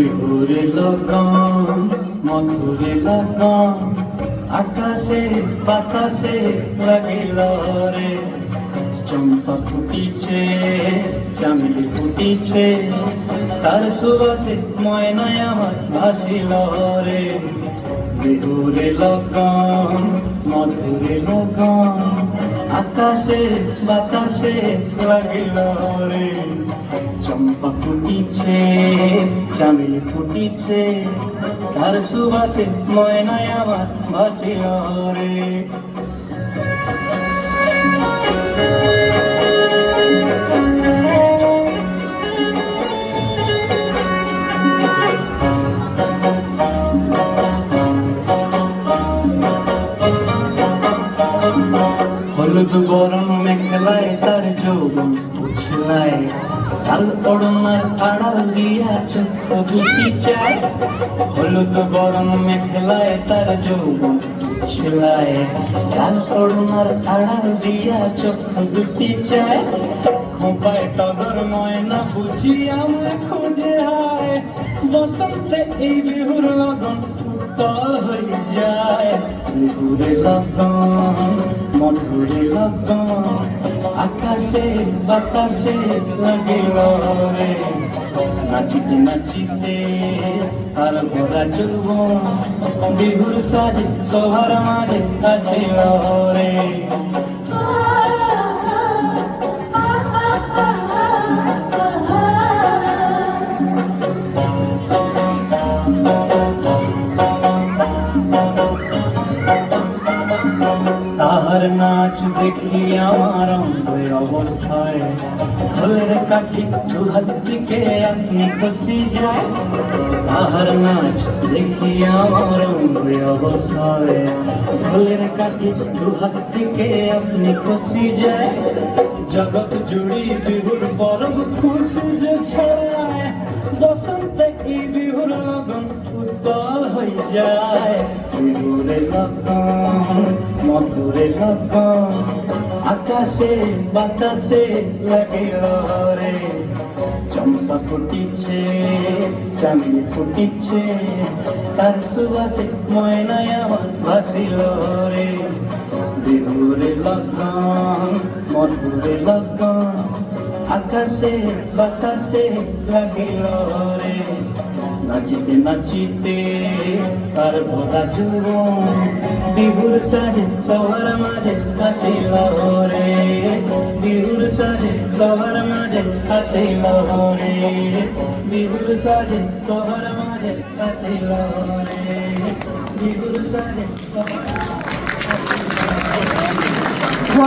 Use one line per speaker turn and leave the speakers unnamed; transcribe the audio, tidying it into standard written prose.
বিহুরে লগন মধুরে লগন আকাশে বাতাসে লাগিল রে। চম্পা ফুটিছে চামেলি ফুটিছে তার সুবাসে ময়নায় আমার ভাসিল রে। বিহুরে লগন মধুরে লগন আকাশে বাতাসে লাগিল রে। চম্পা ফুটিছে চামেলি ফুটিছে তার সুবাসে ময়নায় আমার ভাসিল রে। হলুদ বরণ মেখলায় তার যৌবন উছলায় লাল ওড়নার আড়াল দিয়া চোখ দুটি চায়। হলুদ বরণ মেখলায় তার যৌবন উছলায় লাল ওড়নার আড়াল দিয়া চোখ দুটি চায়। খোঁপায় টগর ময়না বুঝি আমায় খোঁজে হায়। বসন্তে এই বিহুর লগন উত্তল হয়ে যায়। বিহুরে লগন মধুরে লগন আকাশে বাতাসে লাগিল রে। নাচিতে নাচিতে আর ভরা যৌবন বিহুর সাজে সবার মাঝে আসিল রে। তাহার নাচ দেখি আমার অন্ধের অবস্থায় ঢোলের কাঠি দুহাত থেকে আপনি খুশি যায়। তাহার নাচ দেখি আমার অন্ধের অবস্থায় ঢোলের কাঠি দুহাত থেকে আপনি খুশি যায়। জগৎ জুড়ি বিহুর পরব খুশি যে ছড়ায়। বসন্তে এই বিহুর লগন উত্তল হয়ে যায়। বিহুরে লগন মধুরে লগন আকাশে বাতাসে লাগিল রে। চম্পা ফুটিছে চামেলি ফুটিছে তার সুবাসে ময়নায় আমার ভাসিল রে। বিহুরে লগন মধুরে লগন আকাশে বাতাসে লাগিল রে। নাচিতে নাচিতে তার ভরা যৌবন বিহুর সাজে সবার মাঝে আসিল রে। বিহুর সাজে সবার মাঝে আসিল রে। বিহুর সাজে সবার মাঝে আসিল রে। বিহুর সাজে